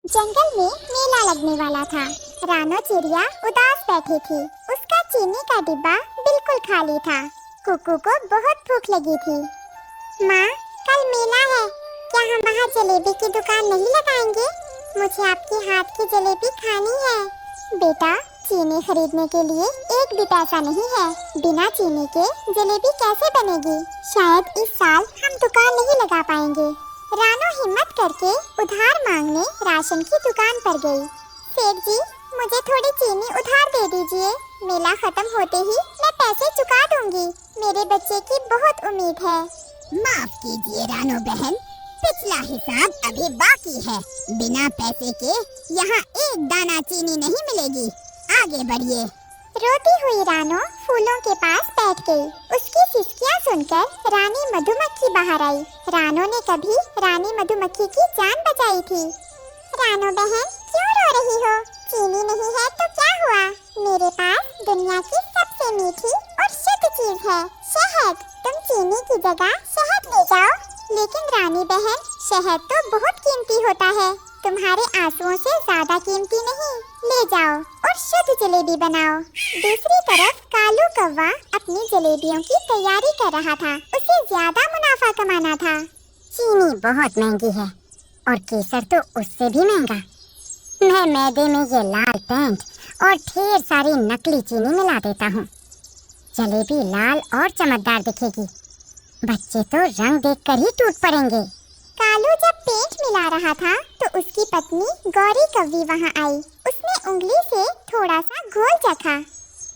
जंगल में मेला लगने वाला था। रानो चिड़िया उदास बैठी थी। उसका चीनी का डिब्बा बिल्कुल खाली था। कुकू को बहुत भूख लगी थी। माँ, कल मेला है, क्या हम वहाँ जलेबी की दुकान नहीं लगाएंगे? मुझे आपके हाथ की जलेबी खानी है। बेटा, चीनी खरीदने के लिए एक भी पैसा नहीं है। बिना चीनी के जलेबी कैसे बनेगी? शायद इस साल हम दुकान नहीं लगा पाएंगे। रानो हिम्मत करके उधार मांगने राशन की दुकान पर गई। सेठ जी, मुझे थोड़ी चीनी उधार दे दीजिए। मेला खत्म होते ही मैं पैसे चुका दूंगी। मेरे बच्चे की बहुत उम्मीद है। माफ कीजिए रानो बहन, पिछला हिसाब अभी बाकी है। बिना पैसे के यहाँ एक दाना चीनी नहीं मिलेगी। आगे बढ़िए। रोती हुई रानो फूलों के पास बैठ गई। उसकी सिसकियां सुनकर रानी मधुमक्खी बाहर आई। रानो ने कभी रानी मधुमक्खी की जान बचाई थी। रानो बहन, क्यों रो रही हो? चीनी नहीं है तो क्या हुआ? मेरे पास दुनिया की सबसे मीठी और शुद्ध चीज है, शहद। तुम चीनी की जगह शहद ले जाओ। लेकिन रानी बहन, शहद तो बहुत कीमती होता है, तुम्हारे आंसुओं से ज्यादा कीमती नहीं। ले जाओ और शुद्ध जलेबी बनाओ। दूसरी तरफ कालू कौवा अपनी जलेबियों की तैयारी कर रहा था। उसे ज्यादा मुनाफा कमाना था। चीनी बहुत महंगी है और केसर तो उससे भी महंगा। मैं मैदे में ये लाल पेंट और ढेर सारी नकली चीनी मिला देता हूँ। जलेबी लाल और चमकदार दिखेगी। बच्चे तो रंग देखकर ही टूट पड़ेंगे। कालू जब पेंट मिला रहा था तो उसकी पत्नी गौरी कौवी वहाँ आई। उसने उंगली से थोड़ा सा घोल चखा।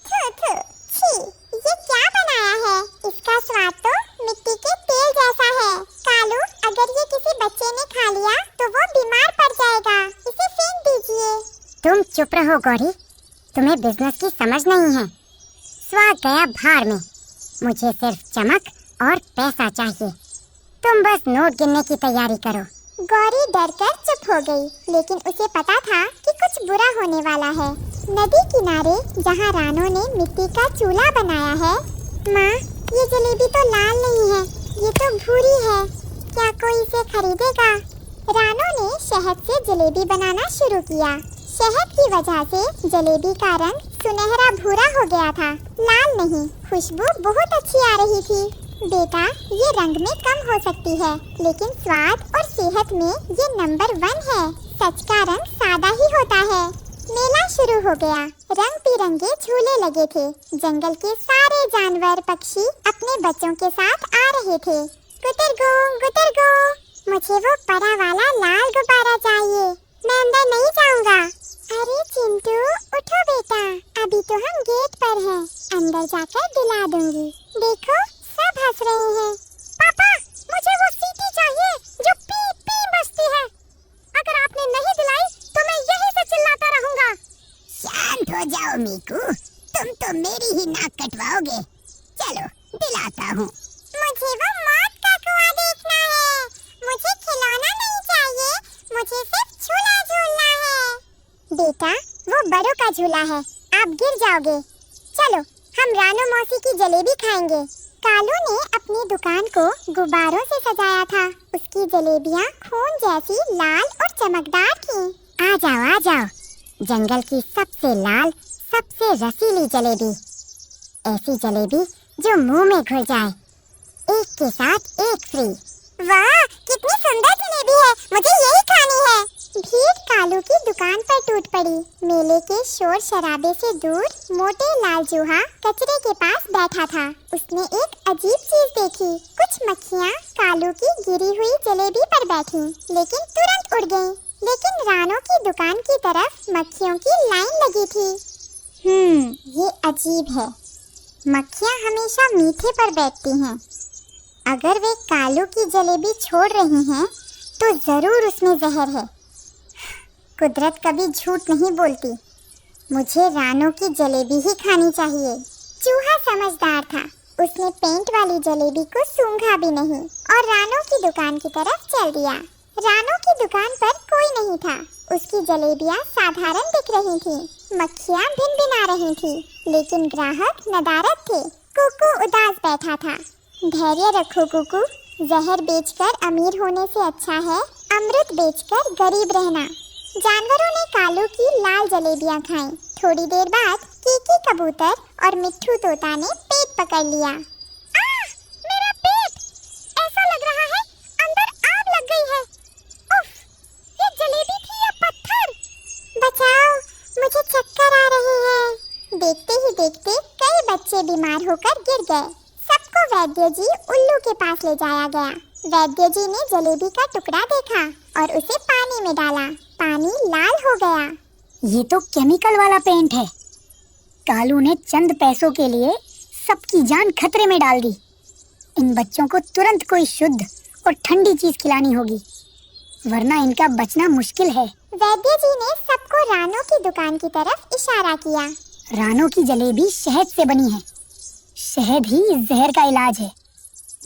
थू थू, छी, ये क्या बनाया है? इसका स्वाद तो मिट्टी के तेल जैसा है। कालू, अगर ये किसी बच्चे ने खा लिया तो वो बीमार पड़ जाएगा। इसे फेंक दीजिए। तुम चुप रहो गौरी, तुम्हें बिजनेस की समझ नहीं है। स्वाद गया भाड़ में। मुझे सिर्फ चमक और पैसा चाहिए। तुम बस नोट गिनने की तैयारी करो। गौरी डरकर चुप हो गई, लेकिन उसे पता था कि कुछ बुरा होने वाला है। नदी किनारे जहाँ रानो ने मिट्टी का चूल्हा बनाया है। माँ, ये जलेबी तो लाल नहीं है, ये तो भूरी है। क्या कोई इसे खरीदेगा? रानो ने शहद से जलेबी बनाना शुरू किया। शहद की वजह से जलेबी का रंग सुनहरा भूरा हो गया था, लाल नहीं। खुशबू बहुत अच्छी आ रही थी। बेटा, ये रंग में कम हो सकती है, लेकिन स्वाद और सेहत में ये नंबर 1 है। सच का रंग सादा ही होता है। मेला शुरू हो गया। रंग बिरंगे झूले लगे थे। जंगल के सारे जानवर पक्षी अपने बच्चों के साथ आ रहे थे। गुतरगो गुतरगो, मुझे वो बड़ा वाला लाल गुब्बारा चाहिए। मैं अंदर नहीं जाऊंगा। अरे चिंटू, उठो बेटा, अभी तो हम गेट पर हैं। अंदर जाकर दिला दूंगी। देखो, सब हंस रहे हैं। पापा, मुझे वो सीटी चाहिए जो पी पी बजती है। अगर आपने नहीं दिलाई तो मैं यहीं से चिल्लाता रहूंगा। शांत हो जाओ मीकू, तुम तो मेरी ही नाक कटवाओगे। चलो दिलाता हूँ। मुझे वो मौत का कुआं देखना है। मुझे खिलौना नहीं चाहिए, मुझे सिर्फ झूला झूलना है। बेटा, वो बड़ों का झूला है, आप गिर जाओगे। चलो, हम रानो मौसी की जलेबी खाएंगे। कालू ने अपनी दुकान को गुब्बारों से सजाया था। उसकी जलेबियाँ खून जैसी लाल और चमकदार थीं। आ जाओ, जंगल की सबसे लाल, सबसे रसीली जलेबी। ऐसी जलेबी जो मुंह में घुल जाए। एक के साथ एक फ्री। वाह, कितनी सुंदर जलेबी है, मुझे यही खानी है। भीड़ कालू की दुकान पर टूट पड़ी। मेले के शोर शराबे से दूर मोटे लाल चूहा कचरे के पास बैठा था। उसने एक अजीब चीज देखी। कुछ मक्खियाँ कालू की गिरी हुई जलेबी पर बैठी, लेकिन तुरंत उड़ गईं। लेकिन रानो की दुकान की तरफ मक्खियों की लाइन लगी थी। ये अजीब है। मक्खियाँ हमेशा मीठे पर बैठती हैं। अगर वे कालू की जलेबी छोड़ रही हैं, तो जरूर उसमें जहर है। कुदरत कभी झूठ नहीं बोलती। मुझे रानो की जलेबी ही खानी चाहिए। चूहा समझदार था। उसने पेंट वाली जलेबी को सूंघा भी नहीं और रानो की दुकान की तरफ चल दिया। रानो की दुकान पर कोई नहीं था। उसकी जलेबियाँ साधारण दिख रही थीं। मक्खियाँ भिनभिना रही थीं, लेकिन ग्राहक नदारद थे। कुकू उदास बैठा था। धैर्य रखो कुकू, जहर बेचकर अमीर होने से अच्छा है अमृत बेचकर गरीब रहना। जानवरों ने कालू की लाल जलेबियां खाईं। थोड़ी देर बाद कीकी कबूतर और मिट्ठू तोता ने पेट पकड़ लिया। मेरा पेट! ऐसा लग रहा है अंदर आग लग गई है। उफ, ये जलेबी थी या पत्थर? बचाओ, मुझे चक्कर आ रहे हैं। देखते ही देखते कई बच्चे बीमार होकर गिर गए। सबको वैद्य जी उल्लू के पास ले जाया गया। वैद्य जी ने जलेबी का टुकड़ा देखा और उसे पानी में डाला। पानी लाल हो गया। ये तो केमिकल वाला पेंट है। कालू ने चंद पैसों के लिए सबकी जान खतरे में डाल दी। इन बच्चों को तुरंत कोई शुद्ध और ठंडी चीज खिलानी होगी, वरना इनका बचना मुश्किल है। वैद्य जी ने सबको रानो की दुकान की तरफ इशारा किया। रानो की जलेबी शहद से बनी है। शहद ही इस जहर का इलाज है।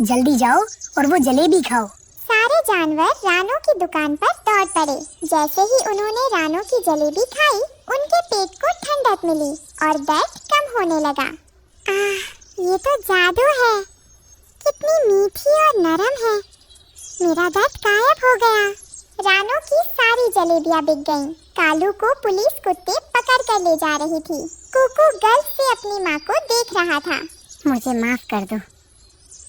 जल्दी जाओ और वो जलेबी खाओ। सारे जानवर रानो की दुकान पर दौड़ पड़े। जैसे ही उन्होंने रानो की जलेबी खाई, उनके पेट को ठंडक मिली और दर्द कम होने लगा। ये तो जादू है। कितनी मीठी और नरम है। मेरा दर्द गायब हो गया। रानो की सारी जलेबियां बिक गईं। कालू को पुलिस कुत्ते पकड़ कर ले जा रही थी। कुकू गर्व से अपनी माँ को देख रहा था। मुझे माफ कर दो,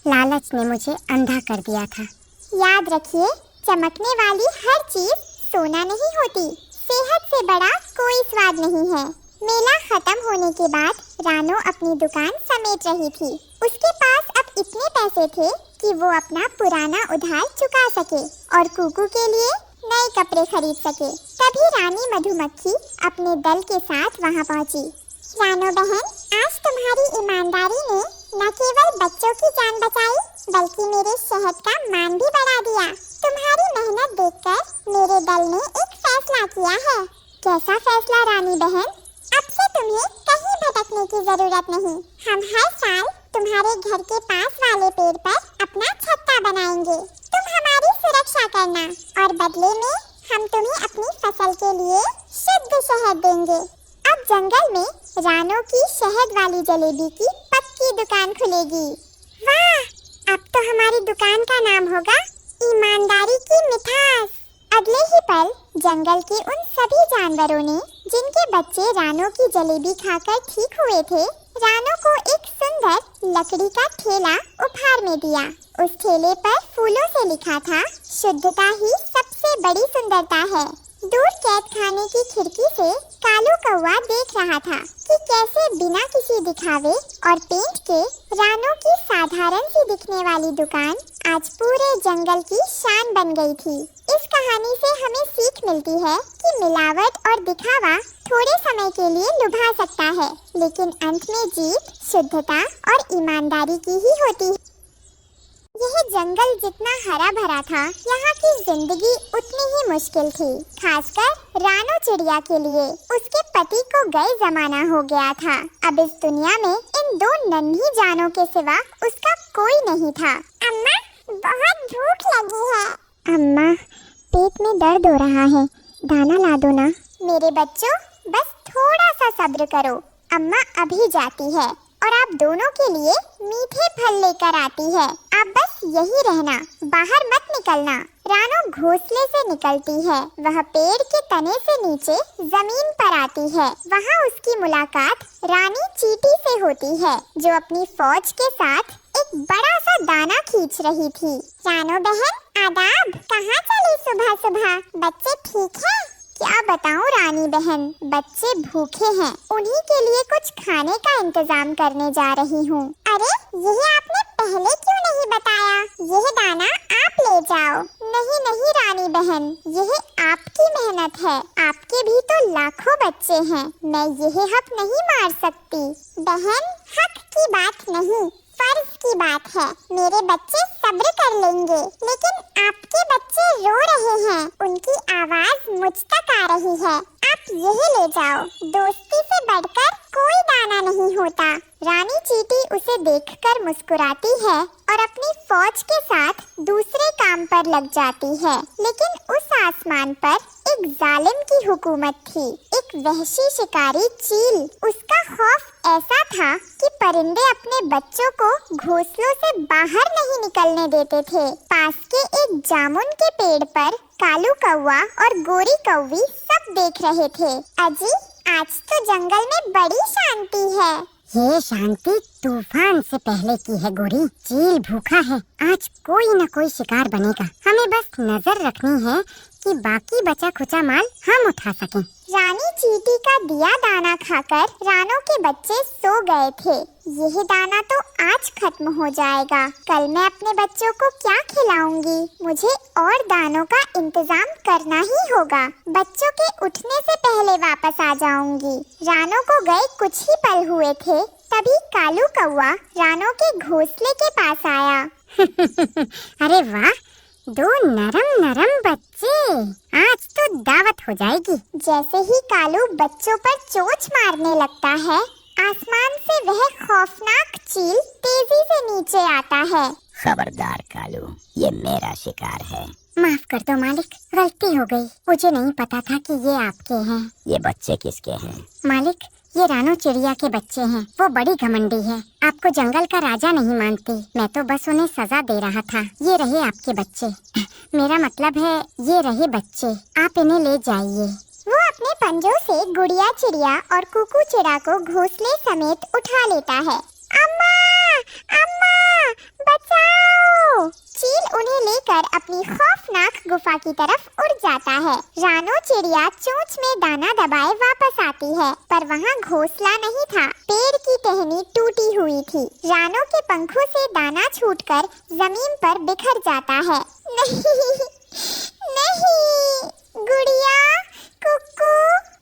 लालच ने मुझे अंधा कर दिया था। याद रखिए, चमकने वाली हर चीज सोना नहीं होती। सेहत से बड़ा कोई स्वाद नहीं है। मेला खत्म होने के बाद रानो अपनी दुकान समेट रही थी। उसके पास अब इतने पैसे थे कि वो अपना पुराना उधार चुका सके और कुकू के लिए नए कपड़े खरीद सके। तभी रानी मधुमक्खी अपने दल के साथ वहाँ पहुँची। रानो बहन, आज तुम्हारी ईमानदारी ने न केवल बच्चों की जान बचाई, बल्कि मेरे शहद का मान भी बढ़ा दिया। तुम्हारी मेहनत देखकर मेरे दल ने एक फैसला किया है। कैसा फैसला रानी बहन? अब से तुम्हें कहीं भटकने की जरूरत नहीं। हम हर साल तुम्हारे घर के पास वाले पेड़ पर अपना छत्ता बनाएंगे। तुम हमारी सुरक्षा करना और बदले में हम तुम्हें अपनी फसल के लिए शुद्ध शहद देंगे। अब जंगल में रानो की शहद वाली जलेबी की पक्की दुकान खुलेगी। वाह! अब तो हमारी दुकान का नाम होगा ईमानदारी की मिठास। अगले ही पल जंगल के उन सभी जानवरों ने जिनके बच्चे रानो की जलेबी खाकर ठीक हुए थे, रानो को एक सुंदर लकड़ी का ठेला उपहार में दिया। उस ठेले पर फूलों से लिखा था, शुद्धता ही सबसे बड़ी सुंदरता है। दूर कैद खाने की खिड़की से कालू कौवा देख रहा था कि कैसे बिना किसी दिखावे और पेंट के रानो की साधारण सी दिखने वाली दुकान आज पूरे जंगल की शान बन गई थी। इस कहानी से हमें सीख मिलती है कि मिलावट और दिखावा थोड़े समय के लिए लुभा सकता है, लेकिन अंत में जीत शुद्धता और ईमानदारी की ही होती है। यह जंगल जितना हरा भरा था, यहाँ की जिंदगी उतनी ही मुश्किल थी, खासकर रानो चिड़िया के लिए। उसके पति को गए जमाना हो गया था। अब इस दुनिया में इन दो नन्ही जानों के सिवा उसका कोई नहीं था। अम्मा, बहुत भूख लगी है। अम्मा, पेट में दर्द हो रहा है, दाना ला दो ना। मेरे बच्चों, बस थोड़ा सा सब्र करो, अम्मा अभी जाती है और आप दोनों के लिए मीठे फल लेकर आती है। आप बस यही रहना, बाहर मत निकलना। रानो घोंसले से निकलती है। वह पेड़ के तने से नीचे जमीन पर आती है। वहाँ उसकी मुलाकात रानी चींटी से होती है, जो अपनी फौज के साथ एक बड़ा सा दाना खींच रही थी। रानो बहन, आदाब। कहाँ चली सुबह सुबह? बच्चे ठीक हैं? क्या बताऊं रानी बहन, बच्चे भूखे हैं। उन्हीं के लिए कुछ खाने का इंतजाम करने जा रही हूँ। अरे, यह आपने पहले क्यों नहीं बताया? यह दाना आप ले जाओ। नहीं नहीं रानी बहन, यह आपकी मेहनत है। आपके भी तो लाखों बच्चे हैं। मैं यह हक नहीं मार सकती। बहन, हक की बात नहीं, फर्ज की बात है। मेरे बच्चे सब्र कर लेंगे, लेकिन आपके बच्चे रो रहे हैं। उनकी आवाज मुझ तक आ रही है। आप यही ले जाओ। दोस्ती से बढ़कर कोई दाना नहीं होता। रानी चींटी उसे देखकर मुस्कुराती है और अपनी फौज के साथ दूसरे काम पर लग जाती है। लेकिन उस आसमान पर एक जालिम की हुकूमत थी, एक वहशी शिकारी चील। उसका खौफ ऐसा था कि परिंदे अपने बच्चों को घोंसलों से बाहर नहीं निकलने देते थे। पास के एक जामुन के पेड़ पर कालू कौवा और गोरी कौवी सब सब देख रहे थे। अजी, आज तो जंगल में बड़ी शांति है। ये शांति तूफान से पहले की है गोरी। चील भूखा है, आज कोई न कोई शिकार बनेगा। हमें बस नजर रखनी है कि बाकी बचा खुचा माल हम उठा सकें। रानी चींटी का दिया दाना खाकर रानों के बच्चे सो गए थे। यह दाना तो आज खत्म हो जाएगा। कल मैं अपने बच्चों को क्या खिलाऊंगी? मुझे और दानों का इंतजाम करना ही होगा। बच्चों के उठने से पहले वापस आ जाऊंगी। रानों को गए कुछ ही पल हुए थे, तभी कालू कौवा रानों के घोंसले के पास आया। अरे वाह, दो नरम नरम बच्चे, आज तो दावत हो जाएगी। जैसे ही कालू बच्चों पर चोंच मारने लगता है, आसमान से वह खौफनाक चील तेजी से नीचे आता है। खबरदार कालू, ये मेरा शिकार है। माफ कर दो मालिक, गलती हो गई। मुझे नहीं पता था कि ये आपके हैं। ये बच्चे किसके हैं? मालिक, ये रानो चिड़िया के बच्चे हैं। वो बड़ी घमंडी है, आपको जंगल का राजा नहीं मानती। मैं तो बस उन्हें सजा दे रहा था। ये रहे आपके बच्चे। मेरा मतलब है, ये रहे बच्चे, आप इन्हें ले जाइए। वो अपने पंजों से गुड़िया चिड़िया और कुकू चिड़ा को घोंसले समेत उठा लेता है। अम्मा, अम्मा, बचाओ! चील उन्हें लेकर अपनी खौफनाक गुफा की तरफ उड़ जाता है। रानो चिड़िया चोंच में दाना दबाए वापस आती है, पर वहाँ घोंसला नहीं था। पेड़ की टहनी टूटी हुई थी। रानो के पंखों से दाना छूटकर जमीन पर बिखर जाता है। नहीं, नहीं, गुड़िया, कुकू,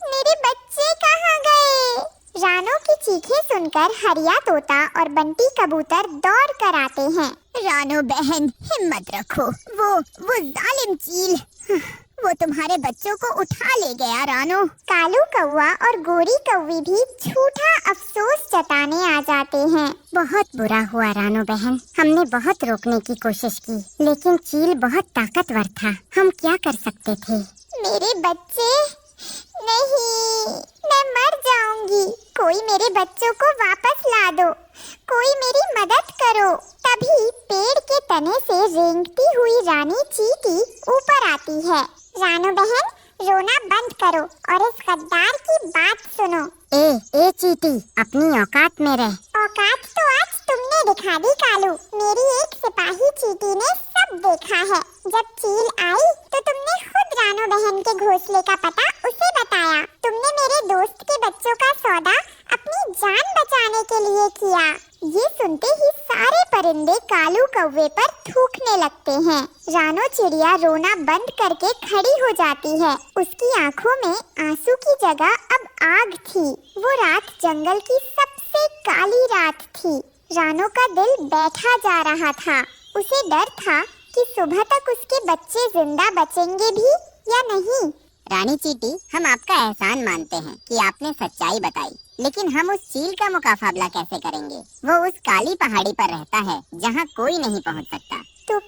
मेरे बच्चे कहाँ गए? रानो की चीखें सुनकर हरिया तोता और बंटी कबूतर दौड़ कर आते हैं। रानो बहन, हिम्मत रखो। वो जालिम चील, वो तुम्हारे बच्चों को उठा ले गया। रानो, कालू कौवा और गोरी कौवी भी झूठा अफसोस जताने आ जाते हैं। बहुत बुरा हुआ रानो बहन, हमने बहुत रोकने की कोशिश की, लेकिन चील बहुत ताकतवर था। हम क्या कर सकते थे? मेरे बच्चे, नहीं, मैं मर जाऊंगी। कोई मेरे बच्चों को वापस ला दो, कोई मेरी मदद करो। तभी पेड़ के तने से रेंगती हुई रानी चींटी ऊपर आती है। रानो बहन, रोना बंद करो और इस गद्दार की बात सुनो। ए चींटी, अपनी औकात में रह। औकात तो आज तुमने दिखा दी कालू। मेरी एक सिपाही चींटी ने सब देखा है। जब चील आई तो तुमने खुद रानो बहन के घोंसले का पता उसे बताया। तुमने मेरे दोस्त के बच्चों का सौदा अपनी जान बचाने के लिए किया। ये सुनते ही सारे परिंदे कालू कौवे पर थूकने लगते हैं। रानो चिड़िया रोना बंद करके खड़ी हो जाती है। उसकी आंखों में आंसू की जगह अब आग थी। वो रात जंगल की सबसे काली रात थी। रानो का दिल बैठा जा रहा था। उसे डर था कि सुबह तक उसके बच्चे जिंदा बचेंगे भी या नहीं। रानी चींटी, हम आपका एहसान मानते हैं कि आपने सच्चाई बताई, लेकिन हम उस चील का मुकाबला कैसे करेंगे? वो उस काली पहाड़ी पर रहता है जहाँ कोई नहीं पहुँच सकता। तो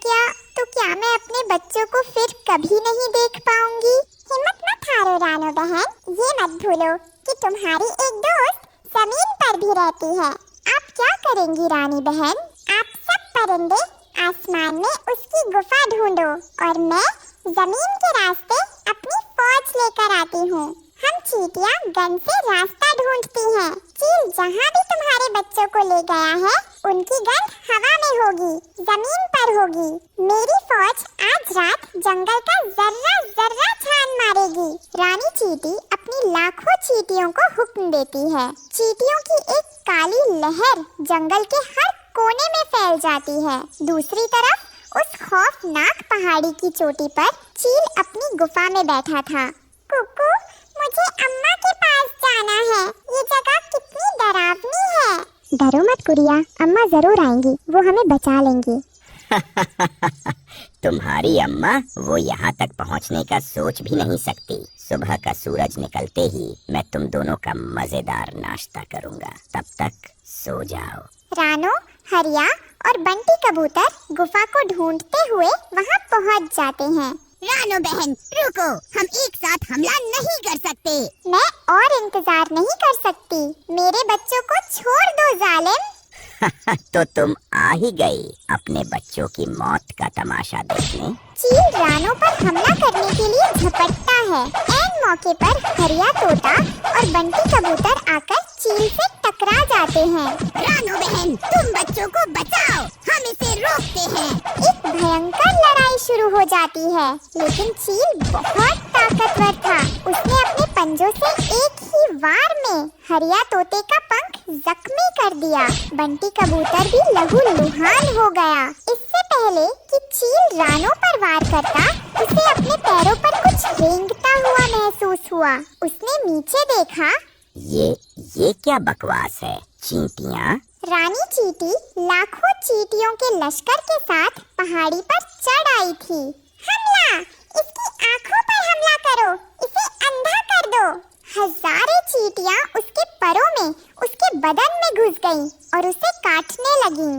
क्या मैं अपने बच्चों को फिर कभी नहीं देख पाऊंगी? हिम्मत मत हारो रानो बहन। ये मत भूलो कि तुम्हारी एक दोस्त जमीन पर भी रहती है। आप क्या करेंगी रानी बहन? आप सब परिंदे आसमान में उसकी गुफा ढूंढो और मैं जमीन के रास्ते अपनी फौज लेकर आती हूँ। हम चींटियाँ गन से रास्ता ढूंढती हैं। चील जहाँ भी तुम्हारे बच्चों को ले गया है, उनकी गन हवा में होगी, जमीन पर होगी। मेरी फौज आज रात जंगल का जर्रा जर्रा छान मारेगी। रानी चींटी अपनी लाखों चींटियों को हुक्म देती है। चींटियों की एक काली लहर जंगल के हर कोने में फैल जाती है। दूसरी तरफ उस खौफनाक पहाड़ी की चोटी पर चील अपनी गुफा में बैठा था। कुकू, मुझे अम्मा के पास जाना है। ये जगह कितनी डरावनी है। डरो मत गुड़िया, अम्मा जरूर आएंगी, वो हमें बचा लेंगी। तुम्हारी अम्मा वो यहाँ तक पहुँचने का सोच भी नहीं सकती। सुबह का सूरज निकलते ही मैं तुम दोनों का मजेदार नाश्ता करूँगा। तब तक सो जाओ। रानो, हरिया और बंटी कबूतर गुफा को ढूंढते हुए वहाँ पहुँच जाते हैं। रानो बहन, रुको, हम एक साथ हमला नहीं कर सकते। मैं और इंतजार नहीं कर सकती। मेरे बच्चों को छोड़ दो जालिम। तो तो तुम आ ही गई अपने बच्चों की मौत का तमाशा देखने। चील रानो पर हमला करने के लिए झपटता है। ऐन मौके पर हरिया तोता और बंटी कबूतर आकर चील से टकरा जाते हैं। रानो बहन, तुम बच्चों को बचाओ, हम इसे रोकते हैं। एक भयंकर लड़ाई शुरू हो जाती है, लेकिन चील बहुत ताकतवर था। उसने अपने पंजों से एक ही वार में हरिया तोते का पंख जख्मी कर दिया। बंटी कबूतर भी लहूलुहान हो गया। इससे पहले कि चील रानो पर वार करता, उसे अपने पैरों पर कुछ रेंगता हुआ महसूस हुआ। उसने नीचे देखा। ये क्या बकवास है? चींटियाँ? रानी चींटी लाखों चींटियों के लश्कर के साथ पहाड़ी पर चढ़ आई थी। हमला! इसकी आंखों पर हमला करो, इसे अंधा कर दो। हजारों चींटियां उसके परों में, उसके बदन में घुस गईं और उसे काटने लगीं।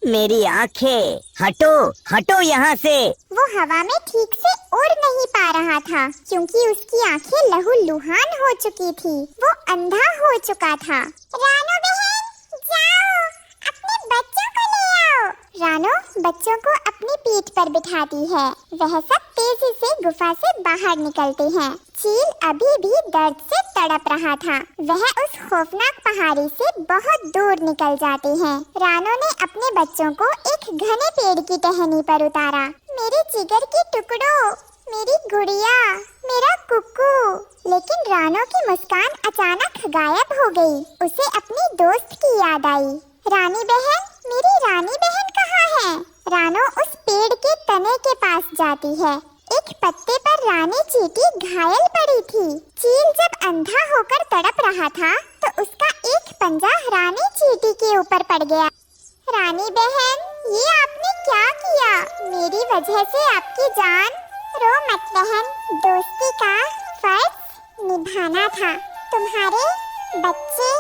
मेरी आंखें! हटो, हटो यहाँ से! वो हवा में ठीक से उड़ नहीं पा रहा था, क्योंकि उसकी आंखें लहूलुहान हो चुकी थी। वो अंधा हो चुका था। रानो बहन, जाओ, अपने बच्चों को ले आओ। रानो बच्चों को अपनी पीठ पर बिठाती है। वह सब तेजी से गुफा से बाहर निकलते हैं। चील अभी भी दर्द से तड़प रहा था। वह उस खौफनाक पहाड़ी से बहुत दूर निकल जाते हैं। रानो ने अपने बच्चों को एक घने पेड़ की टहनी पर उतारा। मेरे जिगर के टुकड़ों, मेरी गुड़िया, मेरा कुक्कू। लेकिन रानो की मुस्कान अचानक गायब हो गई। उसे अपनी दोस्त की याद आई। रानी बहन, मेरी रानी बहन कहाँ है? रानो उस पेड़ के तने के पास जाती है। एक पत्ते पर रानी चींटी घायल पड़ी थी। चील जब अंधा होकर तड़प रहा था, तो उसका एक पंजा रानी चींटी के ऊपर पड़ गया। रानी बहन, ये आपने क्या किया? मेरी वजह से आपकी जान। रो मत बहन, दोस्ती का फर्ज निभाना था। तुम्हारे बच्चे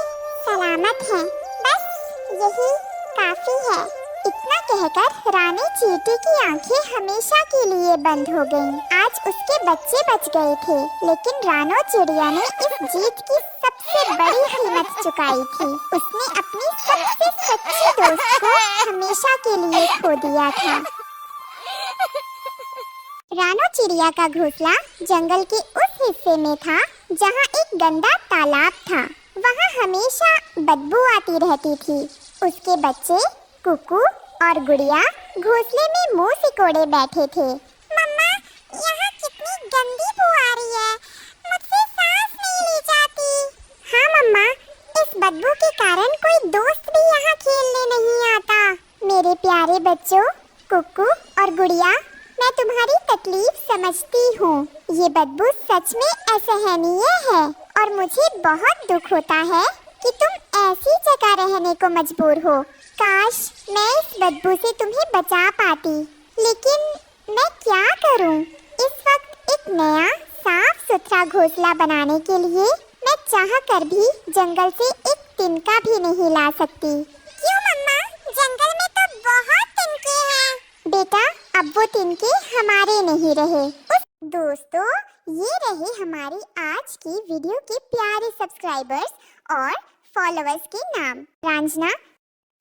सलामत हैं, बस यही काफी है। इतना कहकर रानी चींटी की आंखें हमेशा के लिए बंद हो गईं। आज उसके बच्चे बच गए थे, लेकिन रानो चिड़िया ने इस जीत की सबसे बड़ी कीमत चुकाई थी। उसने अपनी सबसे सच्ची दोस्त को हमेशा के लिए खो दिया था। रानो चिड़िया का घोंसला जंगल के उस हिस्से में था जहाँ एक गंदा तालाब था। वहाँ हमेशा बदबू आती रहती थी। उसके बच्चे कुकू और गुड़िया घोंसले में मुंह सिकोड़े बैठे थे। मम्मा, यहाँ कितनी गंदी बू आ रही है, मुझसे सांस नहीं ली जाती। हाँ मम्मा, इस बदबू के कारण कोई दोस्त भी यहाँ खेलने नहीं आता। मेरे प्यारे बच्चों कुकू और गुड़िया, मैं तुम्हारी तकलीफ समझती हूँ। ये बदबू सच में असहनीय है और मुझे बहुत दुख होता है कि तुम ऐसी जगह रहने को मजबूर हो। काश मैं इस बदबू से तुम्हें बचा पाती, लेकिन मैं क्या करूं? इस वक्त एक नया साफ सुथरा घोंसला बनाने के लिए मैं चाह कर भी जंगल से एक तिनका भी नहीं ला सकती। क्यों मम्मा? जंगल में तो बहुत तिनके हैं। बेटा, अब वो तिनके हमारे नहीं रहे। दोस्तों, ये रहे हमारी आज की वीडियो के प्यारे सब्सक्राइबर्स और फॉलोअर्स के नाम। रंजना,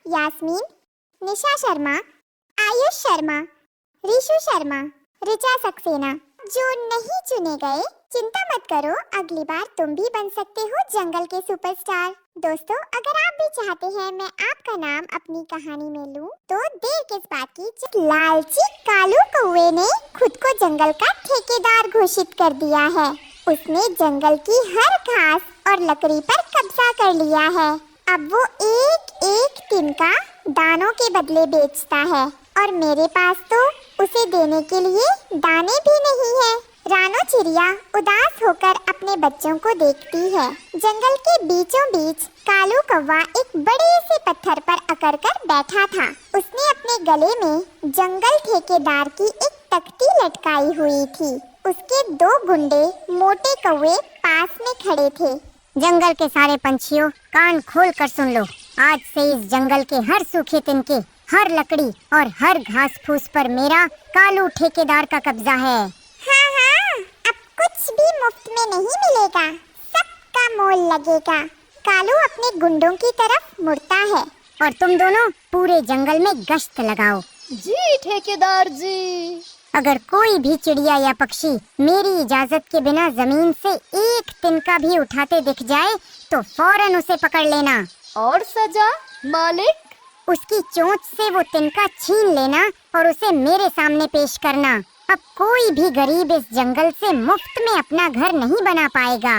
यास्मीन, निशा शर्मा, आयुष शर्मा, ऋषु शर्मा, ऋचा सक्सेना। जो नहीं चुने गए, चिंता मत करो, अगली बार तुम भी बन सकते हो जंगल के सुपरस्टार। दोस्तों, अगर आप भी चाहते हैं मैं आपका नाम अपनी कहानी में लूं, तो देर किस बात की। लालची कालू कौवे ने खुद को जंगल का ठेकेदार घोषित कर दिया है। उसने जंगल की हर घास और लकड़ी पर कब्जा कर लिया है। अब वो एक एक तिनका दानों के बदले बेचता है और मेरे पास तो उसे देने के लिए दाने भी नहीं है। रानो चिड़िया उदास होकर अपने बच्चों को देखती है। जंगल के बीचों बीच कालू कौवा एक बड़े से पत्थर पर अकड़ कर बैठा था। उसने अपने गले में जंगल ठेकेदार की एक तख्ती लटकाई हुई थी। उसके दो गुंडे मोटे कौवे पास में खड़े थे। जंगल के सारे पंछियों, कान खोल कर सुन लो। आज से इस जंगल के हर सूखे तिनके, हर लकड़ी और हर घास फूस पर मेरा कालू ठेकेदार का कब्जा है। हाँ हाँ, अब कुछ भी मुफ्त में नहीं मिलेगा, सबका मोल लगेगा। कालू अपने गुंडों की तरफ मुड़ता है। और तुम दोनों पूरे जंगल में गश्त लगाओ। जी ठेकेदार जी। अगर कोई भी चिड़िया या पक्षी मेरी इजाजत के बिना जमीन से एक तिनका भी उठाते दिख जाए तो फौरन उसे पकड़ लेना। और सजा मालिक? उसकी चोंच से वो तिनका छीन लेना और उसे मेरे सामने पेश करना। अब कोई भी गरीब इस जंगल से मुफ्त में अपना घर नहीं बना पाएगा।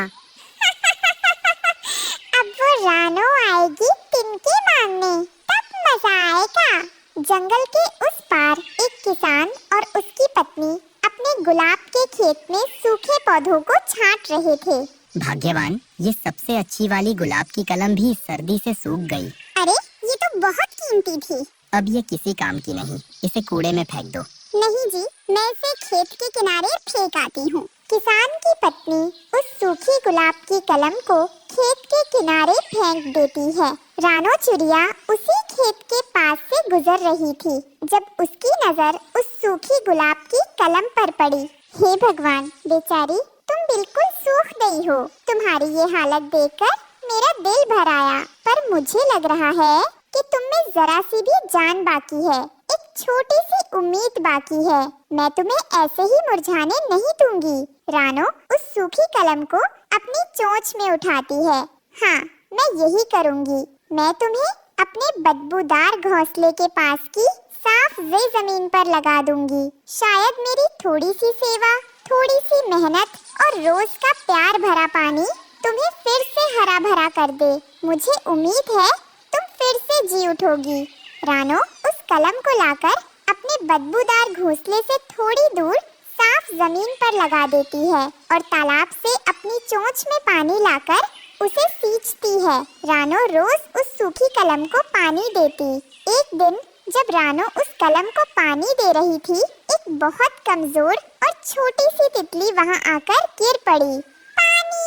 अब वो रानो आएगी तिनके मांगने, तब मजा आएगा। जंगल के उस पार एक किसान और उसकी पत्नी अपने गुलाब के खेत में सूखे पौधों को छांट रहे थे। भाग्यवान, ये सबसे अच्छी वाली गुलाब की कलम भी सर्दी से सूख गई। अरे ये तो बहुत कीमती थी। अब ये किसी काम की नहीं, इसे कूड़े में फेंक दो। नहीं जी, मैं इसे खेत के किनारे फेंक आती हूँ। किसान की पत्नी उस सूखी गुलाब की कलम को खेत के किनारे फेंक देती है। रानो चिड़िया उसी खेत के पास से गुजर रही थी जब उसकी नजर उस सूखी गुलाब की कलम पर पड़ी। हे भगवान, बेचारी तुम बिल्कुल सूख गई हो। तुम्हारी ये हालत देखकर मेरा दिल भर आया, पर मुझे लग रहा है कि तुम में जरा सी भी जान बाकी है, एक छोटी सी उम्मीद बाकी है। मैं तुम्हें ऐसे ही मुरझाने नहीं दूंगी। रानो उस सूखी कलम को अपनी चोंच में उठाती है। हाँ, मैं यही करूंगी। मैं तुम्हें अपने बदबूदार घोंसले के पास की साफ जमीन पर लगा दूंगी। शायद मेरी थोड़ी सी सेवा, थोड़ी सी मेहनत और रोज का प्यार भरा पानी तुम्हें फिर से हरा भरा कर दे। मुझे उम्मीद है तुम फिर से जी उठोगी। रानो उस कलम को लाकर अपने बदबूदार घोंसले से थोड़ी दूर साफ जमीन पर लगा देती है और तालाब से अपनी चोंच में पानी लाकर उसे सींचती है। रानो रोज उस सूखी कलम को पानी देती। एक दिन जब रानो उस कलम को पानी दे रही थी, एक बहुत कमजोर और छोटी सी तितली वहां आकर गिर पड़ी। पानी,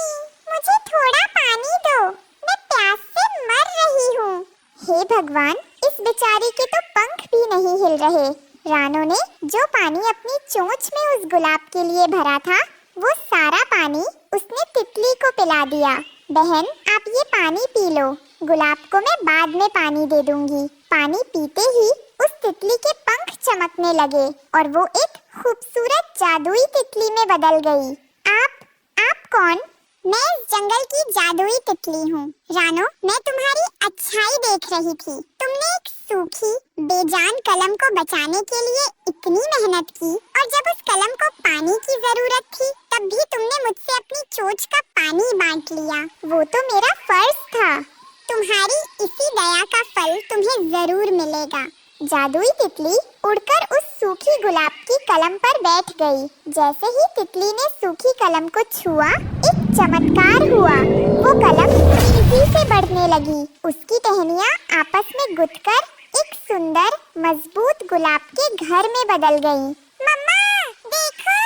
मुझे थोड़ा पानी दो, मैं प्यास से मर रही हूँ। हे भगवान, इस बेचारी के तो पंख भी नहीं हिल रहे। रानो ने जो पानी अपनी चोंच में उस गुलाब के लिए भरा था, वो सारा पानी उसने तितली को पिला दिया। बहन, आप ये पानी पी लो, गुलाब को मैं बाद में पानी दे दूंगी। पानी पीते ही उस तितली के पंख चमकने लगे और वो एक खूबसूरत जादुई तितली में बदल गई। आप कौन? मैं इस जंगल की जादुई तितली हूँ। रानो, मैं तुम्हारी अच्छाई देख रही थी। तुमने एक सूखी बेजान कलम को बचाने के लिए इतनी मेहनत की और जब उस कलम को पानी की जरूरत थी तब भी तुमने मुझसे अपनी चोंच का पानी बांट लिया। वो तो मेरा फर्ज था। तुम्हारी इसी दया का फल तुम्हें जरूर मिलेगा। जादुई तितली उड़कर उस सूखी गुलाब की कलम पर बैठ गई। जैसे ही तितली ने सूखी कलम को छुआ, एक चमत्कार हुआ। वो कलम तेजी से बढ़ने लगी। उसकी टहनियाँ आपस में गुथकर एक सुंदर मजबूत गुलाब के घर में बदल गई। मम्मा, देखो!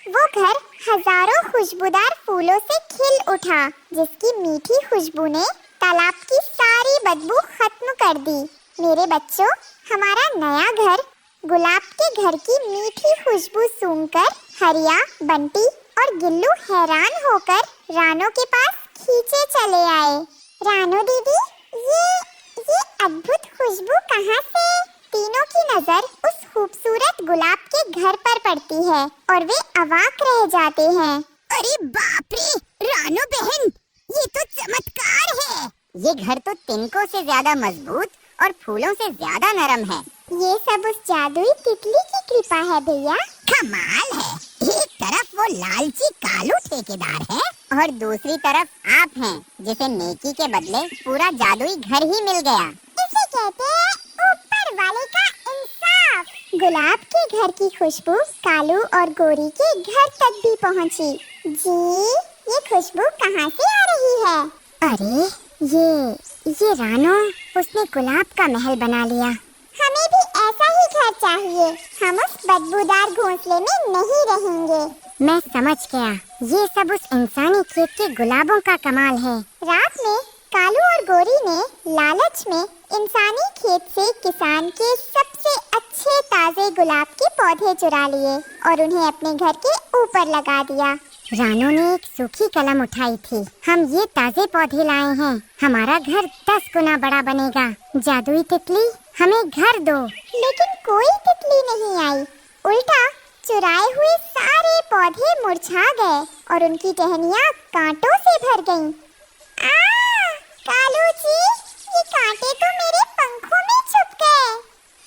वो घर हजारों खुशबूदार फूलों से खिल उठा, जिसकी मीठी खुशबू ने तालाब की सारी बदबू खत्म कर दी। मेरे बच्चों, हमारा नया घर गुलाब के घर की मीठी खुशबू सूंघकर हरिया, बंटी और गिल्लू हैरान होकर रानो के पास खींचे चले आए। रानो दीदी, ये अद्भुत खुशबू कहाँ से? तीनों की नजर उस खूबसूरत गुलाब के घर पर पड़ती है और वे अवाक रह जाते हैं। अरे बाप रे, रानो बहन, ये तो चमत्कार है। ये घर तो तिनकों से ज्यादा मजबूत और फूलों से ज्यादा नरम है। ये सब उस जादुई तितली की कृपा है भैया। कमाल है। एक तरफ वो लालची कालू ठेकेदार है और दूसरी तरफ आप हैं, जिसे नेकी के बदले पूरा जादुई घर ही मिल गया। इसे कहते हैं ऊपर वाले का इंसाफ। गुलाब के घर की खुशबू कालू और गोरी के घर तक भी पहुंची। जी, ये खुशबू कहाँ से आ रही है? अरे ये रानो, उसने गुलाब का महल बना लिया। हमें भी ऐसा ही घर चाहिए। हम उस बदबूदार घोंसले में नहीं रहेंगे। मैं समझ गया, ये सब उस इंसानी खेत के गुलाबों का कमाल है। रात में कालू और गोरी ने लालच में इंसानी खेत से किसान के सबसे अच्छे ताजे गुलाब के पौधे चुरा लिए और उन्हें अपने घर के ऊपर लगा दिया। रानू ने एक सूखी कलम उठाई थी। हम ये ताजे पौधे लाए हैं। हमारा घर 10 गुना बड़ा बनेगा। जादुई तितली, हमें घर दो। लेकिन कोई तितली नहीं आई। उल्टा चुराए हुए सारे पौधे मुरझा गए और उनकी टहनियाँ कांटों से भर गईं। कालू जी, ये कांटे तो मेरे पंखों में छुप गए।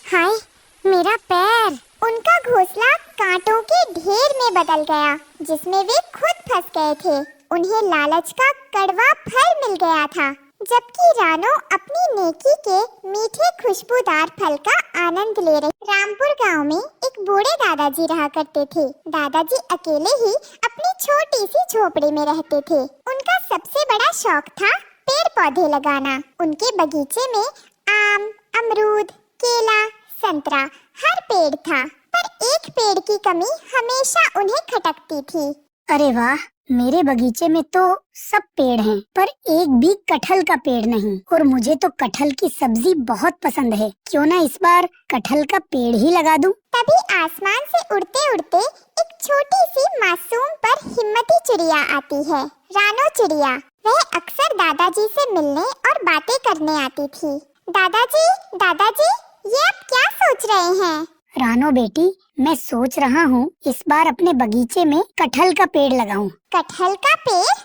हाय, मेरा पैर। उनका घोंसला कांटों के ढेर में बदल गया जिसमें वे खुद फंस गए थे। उन्हें लालच का कड़वा फल मिल गया था, जबकि रानो अपनी नेकी के मीठे खुशबूदार फल का आनंद ले रही। रामपुर गांव में एक बूढ़े दादाजी रहा करते थे। दादाजी अकेले ही अपनी छोटी सी झोपड़ी में रहते थे। उनका सबसे बड़ा शौक था पेड़ पौधे लगाना। उनके बगीचे में आम, अमरूद, केला, संतरा हर पेड़ था, पर एक पेड़ की कमी हमेशा उन्हें खटकती थी। अरे वाह, मेरे बगीचे में तो सब पेड़ हैं, पर एक भी कटहल का पेड़ नहीं। और मुझे तो कटहल की सब्जी बहुत पसंद है। क्यों ना इस बार कटहल का पेड़ ही लगा दूं? तभी आसमान से उड़ते उड़ते एक छोटी सी मासूम पर हिम्मती चिड़िया आती है, रानो चिड़िया। वह अक्सर दादाजी से मिलने और बातें करने आती थी। दादाजी, दादाजी, ये आप क्या सोच रहे हैं? रानो बेटी, मैं सोच रहा हूँ इस बार अपने बगीचे में कटहल का पेड़ लगाऊं। कटहल का पेड़?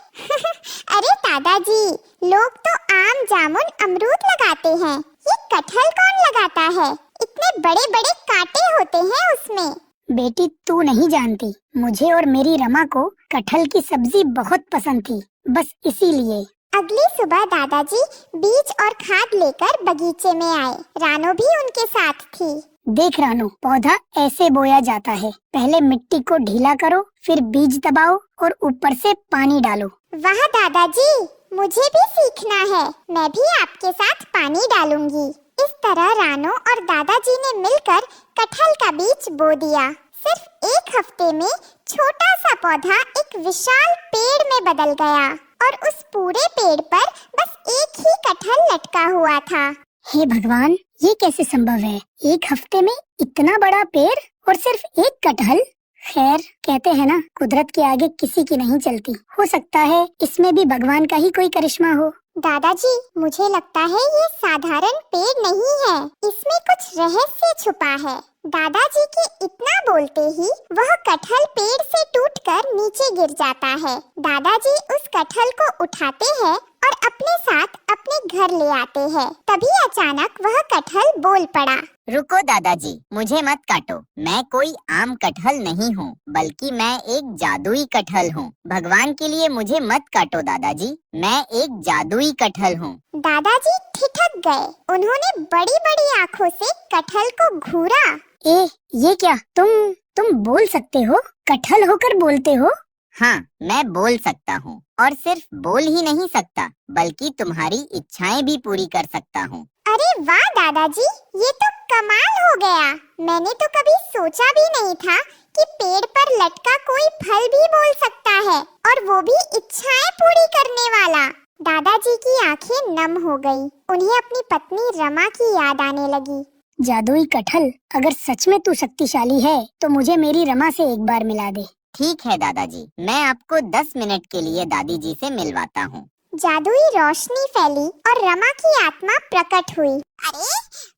अरे दादाजी, लोग तो आम, जामुन, अमरूद लगाते हैं। ये कटहल कौन लगाता है? इतने बड़े बड़े कांटे होते हैं उसमें। बेटी, तू नहीं जानती, मुझे और मेरी रमा को कटहल की सब्जी बहुत पसंद थी, बस इसीलिए। अगली सुबह दादाजी बीज और खाद लेकर बगीचे में आए। रानो भी उनके साथ थी। देख रानो, पौधा ऐसे बोया जाता है। पहले मिट्टी को ढीला करो, फिर बीज दबाओ और ऊपर से पानी डालो। वाह दादाजी, मुझे भी सीखना है। मैं भी आपके साथ पानी डालूंगी। इस तरह रानो और दादाजी ने मिलकर कटहल का बीज बो दिया। सिर्फ एक हफ्ते में छोटा सा पौधा एक विशाल पेड़ में बदल गया और उस पूरे पेड़ पर बस एक ही कटहल लटका हुआ था। हे भगवान, ये कैसे संभव है? एक हफ्ते में इतना बड़ा पेड़ और सिर्फ एक कटहल। खैर, कहते हैं ना, कुदरत के आगे किसी की नहीं चलती। हो सकता है इसमें भी भगवान का ही कोई करिश्मा हो। दादाजी, मुझे लगता है ये साधारण पेड़ नहीं है, इसमें कुछ रहस्य छुपा है। दादाजी के इतना बोलते ही वह कटहल पेड़ से टूटकर नीचे गिर जाता है। दादाजी उस कटहल को उठाते हैं और अपने साथ अपने घर ले आते हैं। तभी अचानक वह कटहल बोल पड़ा। रुको दादाजी, मुझे मत काटो। मैं कोई आम कटहल नहीं हूँ, बल्कि मैं एक जादुई कटहल हूँ। भगवान के लिए मुझे मत काटो दादाजी, मैं एक जादुई कटहल हूँ। दादाजी ठिठक गए। उन्होंने बड़ी बड़ी आँखों से कटहल को घूरा। ये क्या? तुम बोल सकते हो? कटहल होकर बोलते हो? हाँ, मैं बोल सकता हूँ, और सिर्फ बोल ही नहीं सकता, बल्कि तुम्हारी इच्छाएं भी पूरी कर सकता हूँ। अरे वाह दादाजी, ये तो कमाल हो गया। मैंने तो कभी सोचा भी नहीं था कि पेड़ पर लटका कोई फल भी बोल सकता है, और वो भी इच्छाएं पूरी करने वाला। दादाजी की आंखें नम हो गई। उन्हें अपनी पत्नी रमा की याद आने लगी। जादुई कटहल, अगर सच में तू शक्तिशाली है तो मुझे मेरी रमा से एक बार मिला दे। ठीक है दादाजी, मैं आपको 10 मिनट के लिए दादी जी से मिलवाता हूँ। जादुई रोशनी फैली और रमा की आत्मा प्रकट हुई। अरे,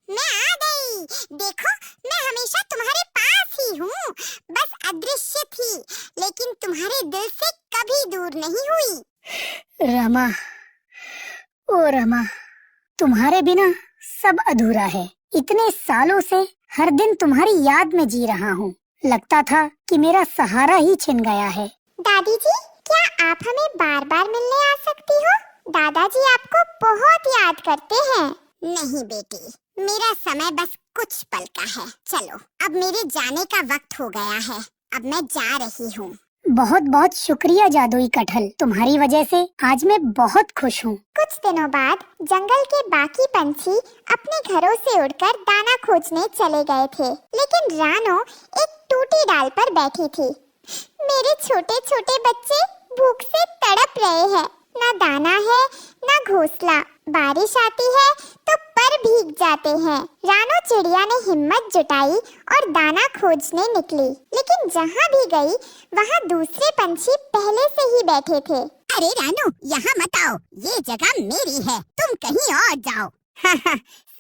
मैं आ गई। देखो, मैं हमेशा तुम्हारे पास ही हूँ, बस अदृश्य थी, लेकिन तुम्हारे दिल से कभी दूर नहीं हुई। रमा, ओ रमा, तुम्हारे बिना सब अधूरा है। इतने सालों से हर दिन तुम्हारी याद में जी रहा हूँ। लगता था कि मेरा सहारा ही छिन गया है। दादी जी, क्या आप हमें बार बार मिलने आ सकती हो? दादाजी आपको बहुत याद करते हैं। नहीं बेटी, मेरा समय बस कुछ पल का है। चलो, अब मेरे जाने का वक्त हो गया है। अब मैं जा रही हूँ। बहुत बहुत शुक्रिया जादुई कटहल, तुम्हारी वजह से आज मैं बहुत खुश हूँ। कुछ दिनों बाद जंगल के बाकी पंछी अपने घरों से उड़कर दाना खोजने चले गए थे, लेकिन रानो एक टूटी डाल पर बैठी थी। मेरे छोटे छोटे बच्चे भूख से तड़प रहे हैं। ना दाना है, ना घोंसला। बारिश आती है तो पर भीग जाते हैं। रानो चिड़िया ने हिम्मत जुटाई और दाना खोजने निकली, लेकिन जहाँ भी गई वहाँ दूसरे पंछी पहले से ही बैठे थे। अरे रानो, यहाँ मत आओ, ये जगह मेरी है, तुम कहीं और जाओ।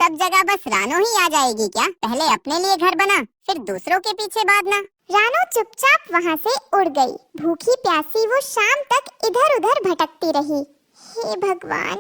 सब जगह बस रानो ही आ जाएगी क्या? पहले अपने लिए घर बना, फिर दूसरों के पीछे भागना। रानो चुपचाप वहाँ से उड़ गई। भूखी प्यासी वो शाम तक इधर उधर भटकती रही। हे भगवान,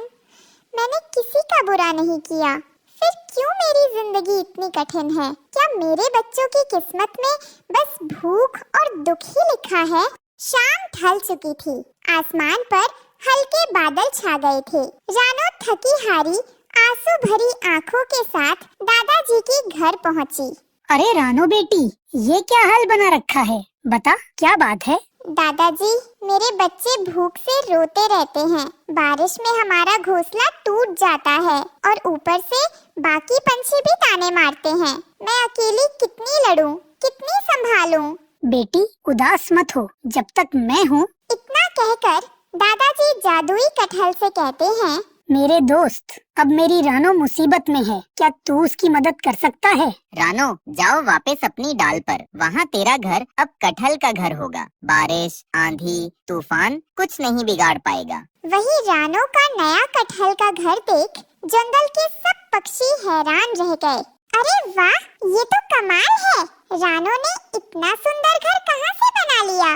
मैंने किसी का बुरा नहीं किया, फिर क्यों मेरी जिंदगी इतनी कठिन है? क्या मेरे बच्चों की किस्मत में बस भूख और दुख ही लिखा है? शाम ढल चुकी थी। आसमान पर हल्के बादल छा गए थे। रानो थकी हारी आंसू भरी आंखों के साथ दादाजी के घर पहुंची। अरे रानो बेटी, ये क्या हाल बना रखा है? बता, क्या बात है? दादाजी, मेरे बच्चे भूख से रोते रहते हैं। बारिश में हमारा घोंसला टूट जाता है और ऊपर से बाकी पंछी भी ताने मारते हैं। मैं अकेली कितनी लड़ूं, कितनी संभालूं? बेटी, उदास मत हो, जब तक मैं हूँ। इतना कहकर दादाजी जादुई कटहल से कहते हैं, मेरे दोस्त, अब मेरी रानो मुसीबत में है, क्या तू उसकी मदद कर सकता है? रानो, जाओ वापस अपनी डाल पर। वहाँ तेरा घर अब कटहल का घर होगा। बारिश, आंधी, तूफान कुछ नहीं बिगाड़ पाएगा। वही रानो का नया कटहल का घर देख जंगल के सब पक्षी हैरान रह गए। अरे वाह, ये तो कमाल है। रानो ने इतना सुंदर घर कहाँ से बना लिया?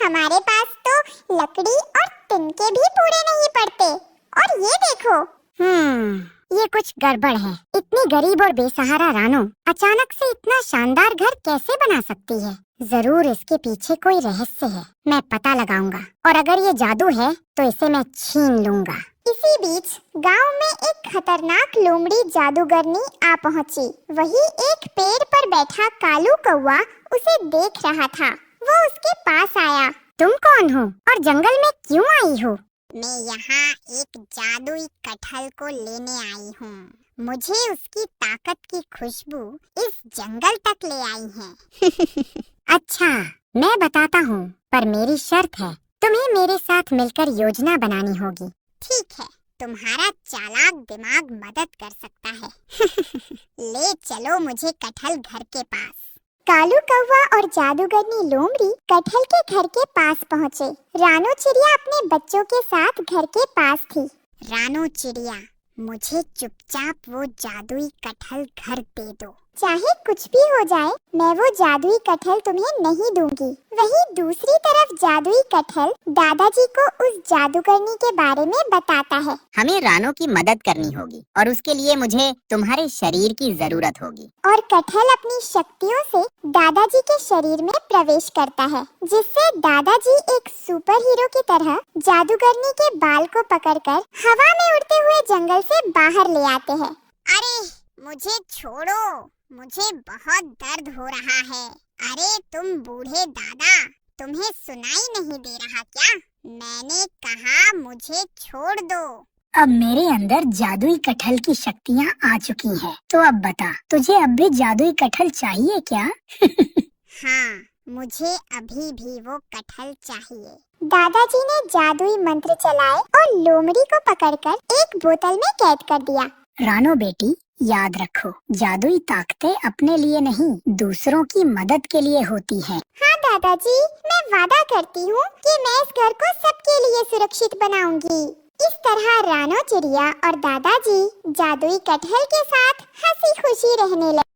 हमारे पास तो लकड़ी और तिनके भी पूरे नहीं पड़ते। और ये देखो। ये कुछ गड़बड़ है। इतनी गरीब और बेसहारा रानो अचानक से इतना शानदार घर कैसे बना सकती है? जरूर इसके पीछे कोई रहस्य है। मैं पता लगाऊंगा और अगर ये जादू है तो इसे मैं छीन लूंगा। इसी बीच गांव में एक खतरनाक लोमड़ी जादूगरनी आ पहुंची। वही एक पेड़ पर बैठा कालू कौवा उसे देख रहा था। वो उसके पास आया। तुम कौन हो और जंगल में क्यों आई हो? मैं यहाँ एक जादुई कटहल को लेने आई हूँ। मुझे उसकी ताकत की खुशबू इस जंगल तक ले आई है। अच्छा, मैं बताता हूँ, पर मेरी शर्त है, तुम्हें मेरे साथ मिलकर योजना बनानी होगी। ठीक है, तुम्हारा चालाक दिमाग मदद कर सकता है। ले चलो मुझे कटहल घर के पास। कालू कौवा और जादूगरनी लोमड़ी कटहल के घर के पास पहुँचे। रानो चिड़िया अपने बच्चों के साथ घर के पास थी। रानो चिड़िया, मुझे चुपचाप वो जादुई कटहल घर दे दो। चाहे कुछ भी हो जाए, मैं वो जादुई कटहल तुम्हें नहीं दूंगी। वहीं दूसरी तरफ जादुई कटहल दादाजी को उस जादूगरनी के बारे में बताता है। हमें रानो की मदद करनी होगी और उसके लिए मुझे तुम्हारे शरीर की जरूरत होगी। और कटहल अपनी शक्तियों से दादाजी के शरीर में प्रवेश करता है, जिससे दादाजी एक सुपर हीरो की तरह जादूगरनी के बाल को पकड़कर हवा में उड़ते हुए जंगल से बाहर ले आते हैं। अरे मुझे छोड़ो, मुझे बहुत दर्द हो रहा है। अरे तुम बूढ़े दादा, तुम्हें सुनाई नहीं दे रहा क्या? मैंने कहा मुझे छोड़ दो। अब मेरे अंदर जादुई कटहल की शक्तियाँ आ चुकी हैं। तो अब बता, तुझे अब भी जादुई कटहल चाहिए क्या? हाँ, मुझे अभी भी वो कटहल चाहिए। दादाजी ने जादुई मंत्र चलाए और लोमड़ी को पकड़कर एक बोतल में कैद कर दिया। रानो बेटी, याद रखो, जादुई ताकतें अपने लिए नहीं, दूसरों की मदद के लिए होती हैं। हाँ दादाजी, मैं वादा करती हूँ कि मैं इस घर को सबके लिए सुरक्षित बनाऊंगी। इस तरह रानो चिड़िया और दादाजी जादुई कटहल के साथ हंसी खुशी रहने लगे।